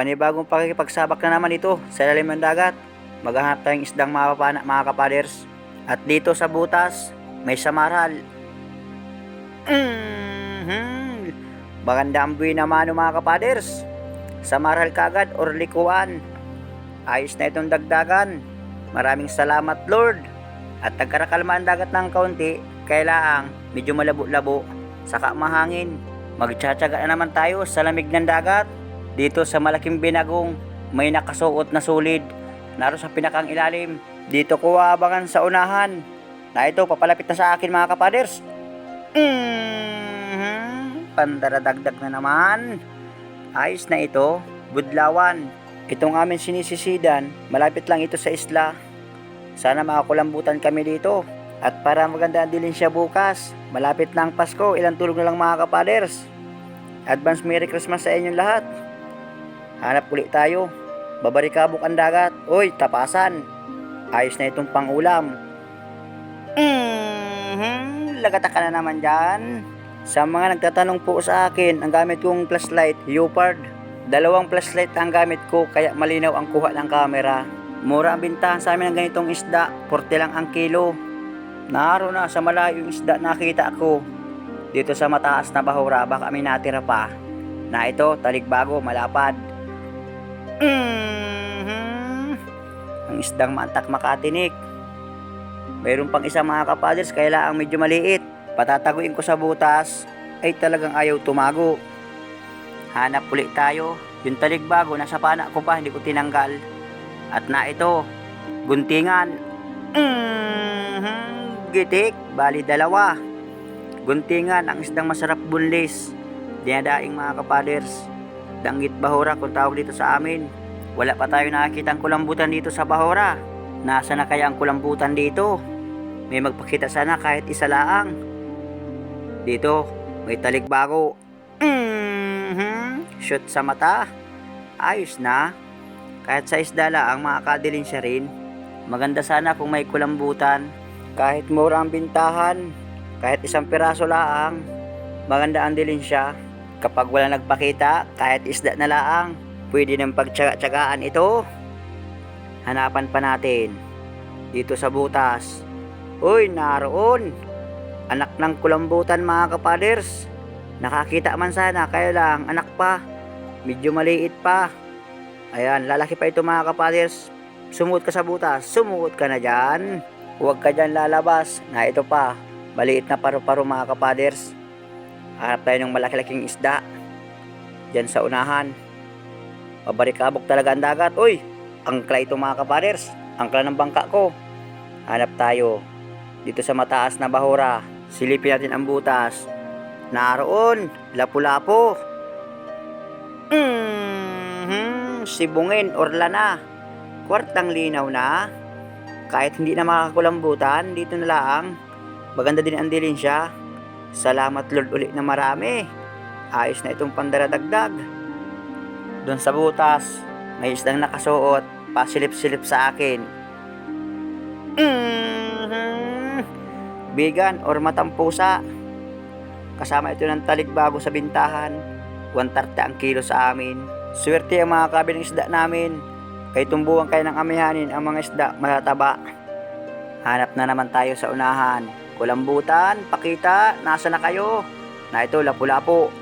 Panibagong pakikipagsabak na naman ito sa ilalim ng dagat. Maghahanap tayong isdang mapapana mga kapaders. At dito sa butas, may samaral. Maganda ang buhay naman mga kapaders. Samaral kagad or likuan. Ayos na itong dagdagan. Maraming salamat Lord. At nagkarakalma ang dagat ng kaunti, kailangan medyo malabo-labo, saka mahangin. Magtsatsaga na naman tayo sa lamig ng dagat. Dito sa malaking binagong, may nakasuot na sulid. Naroon sa pinakang ilalim. Dito ko abangan sa unahan. Na ito, papalapit na sa akin mga kapaders. Pandaradagdag na naman. Ayos na ito, budlawan. Itong amin sinisisidan, malapit lang ito sa isla. Sana makakulambutan kami dito. At para maganda din siya bukas, malapit na ang Pasko, ilang tulog na lang mga kapaders. Advance Merry Christmas sa inyong lahat. Hanap ulit tayo. Babarikabok ang dagat. Uy, tapasan. Ayos na itong pangulam. Lagata ka na naman dyan. Sa mga nagtatanong po sa akin, ang gamit kong flashlight, Leopard. 2 flashlight ang gamit ko, kaya malinaw ang kuha ng camera. Mura ang bintahan sa amin ng ganitong isda, 40 lang ang kilo. Naroon na sa malayo yung isda nakita ko. Dito sa mataas na bahura, baka may natira pa. Na ito, taligbago, malapad. Ang isdang mantak makatinik. Mayroon pang isang mga kapaders, kailangan medyo maliit. Patataguin ko sa butas, ay talagang ayaw tumago. Hanap ulit tayo. Yung taligbago, nasa pana ko pa, hindi ko tinanggal. At na ito, guntingan. Gitik, bali 2. Guntingan, ang isdang masarap bunlis. Dinadaing mga kapaders. Danggit bahura kung tawag dito sa amin. Wala pa tayo nakakita ang kulambutan dito sa bahura. Nasa na kaya ang kulambutan dito? May magpakita sana kahit isa laang. Dito, may taligbago. Shoot sa mata. Ayos na. Kahit sa isda laang makakadilin siya rin. Maganda sana kung may kulambutan. Kahit mura ang bintahan, kahit isang piraso laang, maganda ang dilin siya. Kapag wala nagpakita, kahit isda na laang, pwede nang pagtsaga-tsagaan ito. Hanapan pa natin. Dito sa butas. Uy, naroon. Anak ng kulambutan mga kapaders. Nakakita man sana, kaya lang anak pa. Medyo maliit pa. Ayan, lalaki pa ito mga kapaders. Sumuot ka sa butas, sumuot ka na dyan. Huwag ka dyan lalabas. Na ito pa, maliit na paru-paro mga kapaders. Hanap tayo ng malaki-laking isda. Dyan sa unahan. Pabarikabok talaga ang dagat. Uy, angkla ito mga kapaders. Angkla ng bangka ko. Hanap tayo. Dito sa mataas na bahura. Silipin natin ang butas. Naroon, lapu-lapo. Sibungin or lana. Kwartang linaw na. Kahit hindi na makakakulambutan, dito na lang. Maganda din ang dilin siya. Salamat Lord ulit na marami. Ayos na itong pandaradagdag. Doon sa butas, may isdang nakasuot. Pasilip-silip sa akin. Bigan or matampusa. Kasama ito ng taligbago sa bintahan. 130 ang kilo sa amin. Swerte ang mga kabiling isda namin. Kay tumbuhan kayo ng amihanin ang mga isda matataba. Hanap na naman tayo sa unahan. Kulambutan, pakita, nasa na kayo? Na ito, lapu-lapo.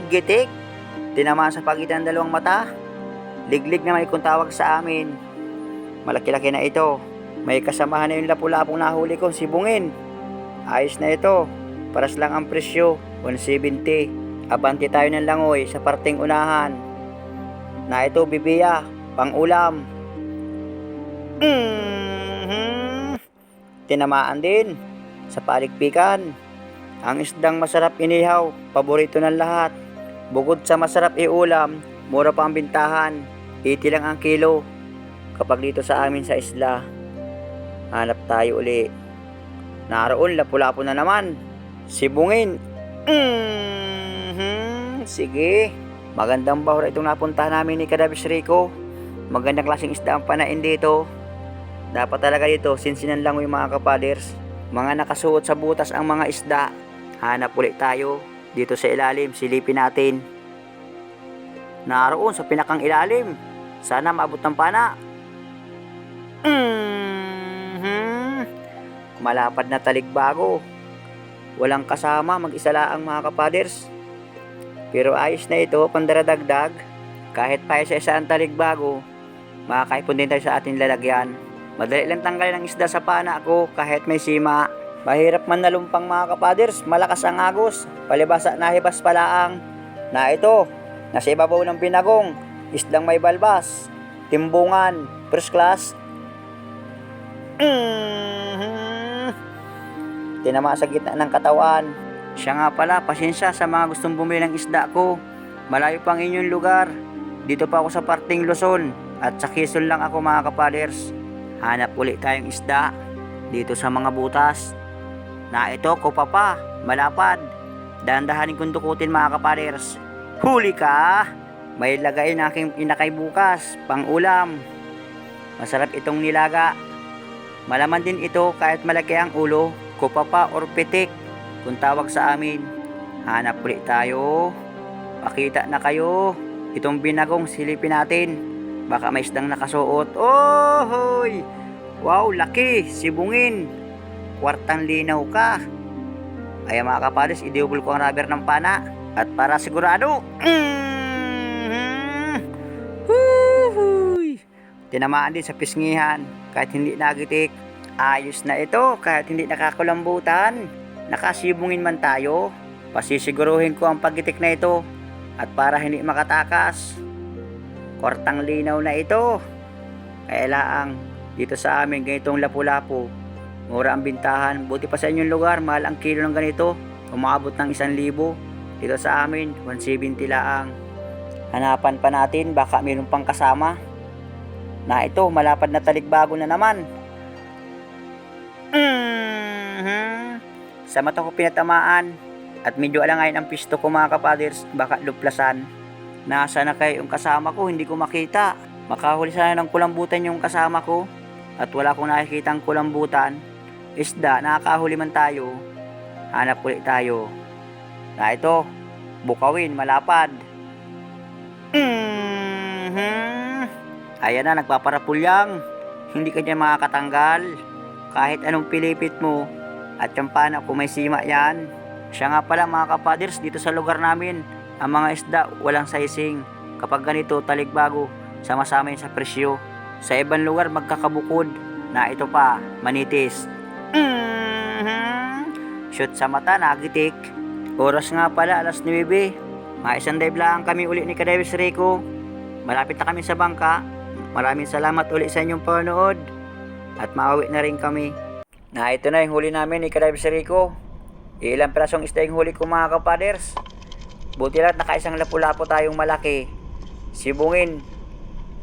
Gitik. Tinamaan sa pagitan ng 2 mata. Liglig na may kung tawag sa amin. Malaki-laki na ito. May kasamahan na yung lapu-lapong nahuli ko, sibungin. Ayos na ito. Paras lang ang presyo, 170. Abante tayo ng langoy sa parting unahan. Na ito, bibiya, pang ulam. Tinamaan din sa paligpikan. Ang isdang masarap inihaw, paborito ng lahat. Bukod sa masarap iulam, mura pa ang bintahan. 80 lang ang kilo. Kapag dito sa amin sa isla, hanap tayo uli. Naroon, lapu-lapo na naman. Sibungin. Sige. Magandang bahura itong napuntahan namin ni Kadabis Rico. Magandang klaseng isda ang panain dito. Dapat talaga dito, sinsinan lang yung mga kapaders. Mga nakasuot sa butas ang mga isda. Hanap ulit tayo. Dito sa ilalim, silipin natin. naroon sa pinakang ilalim. Sana maabot ng pana. Malapad na talikbago. Walang kasama, mag-isa lang mga kapaders. Pero ayos na ito, pandaradagdag. Kahit pa isa-isa ang talikbago, makakaipon din tayo sa ating lalagyan. Madali lang tanggalin ang isda sa pana ko kahit may sima. Mahirap man na lumpang mga kapaders, malakas ang agos. Palibasa nahibas palaang. Na ito, nasa ibabaw ng binagong, isdang may balbas, timbungan, first class. Tinama sa gitna ng katawan. Siya nga pala, pasensya sa mga gustong bumili ng isda ko. Malayo pang inyong lugar. Dito pa ako sa parting Luzon at sa Quezon lang ako mga kapaders. Hanap ulit tayong isda dito sa mga butas. Na ito, kopapa, malapad. Dahan-dahanin kong dukutin mga kapaders. Huli ka! May lagay na aking inakay bukas, pang ulam. Masarap itong nilaga. Malaman din ito kahit malaki ang ulo, kopapa or pitik kung tawag sa amin. Hanap ulit tayo. Pakita na kayo. Itong binagong silipin natin. Baka may isdang nakasuot. Oh, hoy! Wow, laki! Sibungin! Kwartang linaw ka. Kaya mga kapaders, i-double ko ang rubber ng pana. At para sigurado, tinamaan din sa pisngihan kahit hindi nagitik. Ayos na ito kahit hindi nakakulambutan. Nakasibungin man tayo. Pasisiguruhin ko ang pagitik na ito. At para hindi makatakas, kwartang linaw na ito. Kaya laang dito sa amin ganitong lapu-lapu. Mura ang bintahan. Buti pa sa inyong lugar, mahal ang kilo ng ganito. Umaabot ng 1,000. Dito sa amin, 170 laang. Hanapan pa natin, baka mayroon pang kasama. Na ito, malapad na talikbago na naman. Sa mata ko pinatamaan. At medyo alangayin ang pisto ko mga kapaders, baka luplasan. Nasa na kayo yung kasama ko, hindi ko makita. Makahuli sana ng kulambutan yung kasama ko. At wala akong nakikita ang kulambutan. Isda, nakakahuli man tayo. Hanap ulit tayo. Na ito, bukawin, malapad. Ayan na, nagpaparapulyang. Hindi ka dyan makakatanggal. Kahit anong pilipit mo. At yung pana kung may sima yan. Siya nga pala mga kapaders, dito sa lugar namin, ang mga isda walang sizing. Kapag ganito, talikbago, sama-sama yun sa presyo. Sa ibang lugar magkakabukod. Na ito pa, manitis. Shoot sa mata, nagitik. Oras nga pala, alas 9. Mga isang dive lang kami uli ni Kadayos Rico. Malapit na kami sa bangka. Maraming salamat uli sa inyong panonood. At mauwi na rin kami. Na ito na yung huli namin ni Kadayos Rico. Ilang pirasong isda yung huli ko mga kapaders. Buti lang nakaisang lapu-lapu tayong malaki. Sibungin.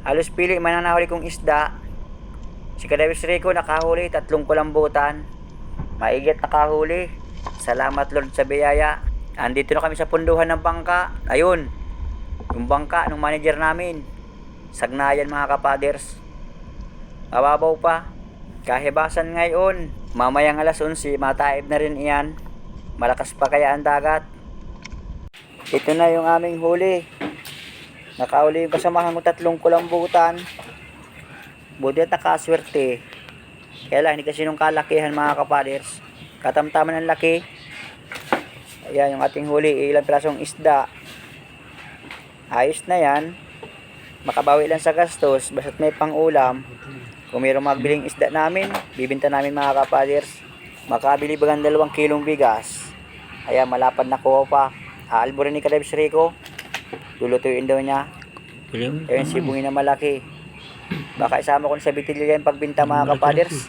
Halos pili man ang nahuli kong isda. Si Kadayos Rico nakahuli, 3 kulambutan. Maigit nakahuli. Salamat Lord sa biyaya. Andito na kami sa punduhan ng bangka. Ayun, yung bangka ng manager namin. Sagnayan mga kapaders. Mababaw pa. Kahibasan ngayon. Mamayang alas 11, mataib na rin iyan. Malakas pa kaya ang dagat. Ito na yung aming huli. Nakauli yung kasamahan ko 3 kulambutan. Buti at nakaswerte. Kaya lang, hindi kasi nung kalakihan mga kapaders. Katamtaman ang laki. Ayan yung ating huli. Ilang pirasong isda. Ayos na yan. Makabawi lang sa gastos. Basta't may pang ulam. Kung mayroong magbiling isda namin, bibinta namin mga kapaders. Makabili bagang 2 kilong bigas. Ayan, malapad na kuha pa. Aalburin ni Kadayos Rico. Lulutuin daw niya. Ayan, sibungin na malaki. Baka isama ko sa bitilya yung pagbinta mga kapaders.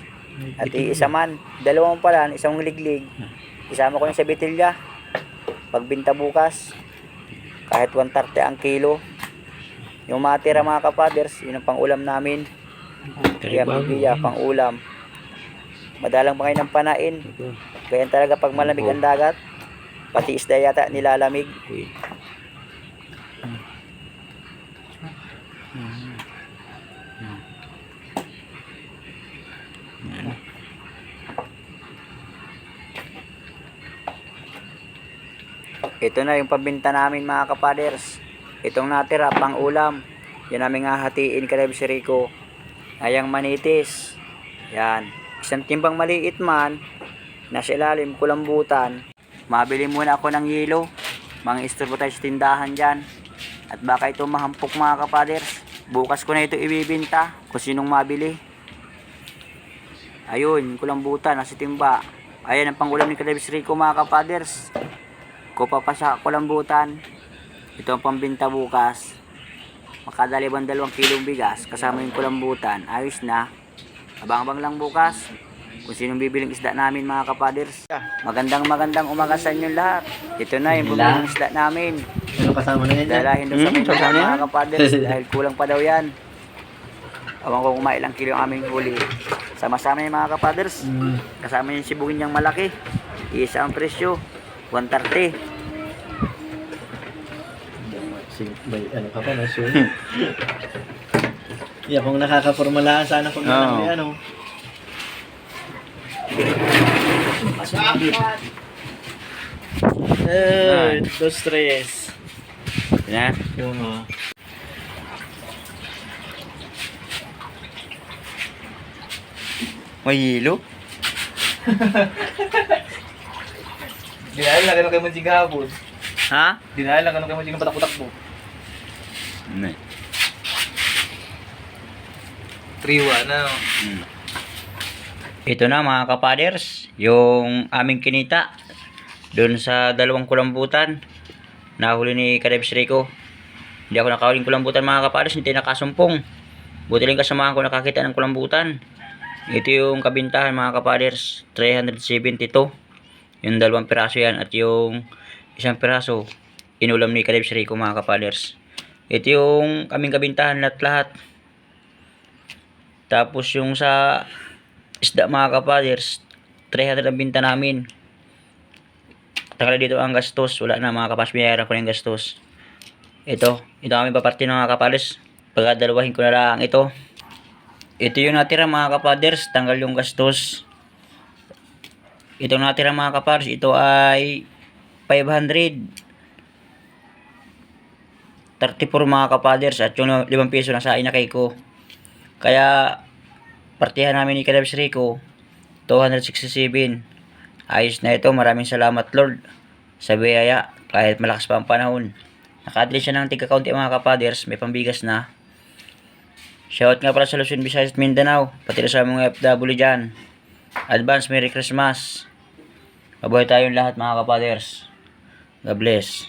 At iisa man. 2 pala, isang liglig. Isama ko sa bitilya. Pagbinta bukas. Kahit 130 ang kilo. Yung matira mga kapaders, yun ang pang ulam namin. Kaya magbiya, pang ulam. Madalang pa kayo ng panain. Ganyan talaga pag malamig ang dagat. Pati isda yata nilalamig. Ito na yung pabinta namin mga kapaders. Itong natira pang ulam. Yan namin hahatiin kay si Rico. Ayang manitis. Yan. Isang timbang maliit man. Nasa ilalim kulambutan. Mabili muna ako ng yelo. Mga istorbo tayo sa tindahan dyan. At baka ito mahampok mga kapaders. Bukas ko na ito ibibinta kung sinong mabili. Ayun, kulambutan, nasa timba. Ayan ang pangulam ni Kadebs Rico mga kapaders. Kupa pa sa kulambutan. Ito ang pambinta bukas. Makadali bang 2 kilong bigas kasama yung kulambutan. Ayos na. Abang-abang lang bukas kung sinong bibiling isda namin mga kapaders. Magandang umaga sa inyo lahat. Ito na yung bumili ng isda namin. Ano kasama na yan? Dalahin doon sa Manila mga kapaders dahil kulang pa daw yan. Awang ko kumain lang kilo ang aming huli. Sama-sama yung mga kapaders. Kasama yung sibugin niyang malaki. Isa ang presyo. 130. May ano ka pa na sure. Yeah, kung nakakapormalaan sana kung may ano. Dos tres. Yan. Yung May hilo? Dinahal lang kayo mo siga hapon. Ha? Dinahal lang kayo mo siga patak-patak mo. Hindi. 3-1 na. Ito na mga kapaders, yung aming kinita doon sa 2 kulambutan. Nahuli ni Kadebs Rico. Hindi ako nakahuling kulambutan mga kapaders, hindi nakasumpong. Buti lang kasamahan ko nakakita ng kulambutan. Ito yung kabintahan mga kapaders, 372. Yung 2 piraso yan at yung 1 piraso inulam ni Kadebs Rico mga kapaders. Ito yung kaming kabintahan lahat. Tapos yung sa isda mga kapaders, 300 ang binta namin. Tanggal dito ang gastos, wala na mga kapaders, binayaran ko na yung gastos. Ito kami paparte ng mga kapaders. Pagdadalawahin ko na lang ito. Ito yung natira mga kapaders, tanggal yung gastos. Itong natira mga kapaders, ito ay 534 mga kapaders at yung 5 piso na sa inakay ko. Kaya partihan namin ni Kadebs Rico 267. Ayos na ito, maraming salamat Lord sa biyaya kahit malakas pa ang panahon. Nakadali siya ng tigka-kaunti mga kapaders, may pambigas na. Shout nga pala sa Luzon, Visayas at Mindanao, pati na sa mga FW dyan. Advance Merry Christmas. Mabuhay tayong lahat mga kapaders. God bless.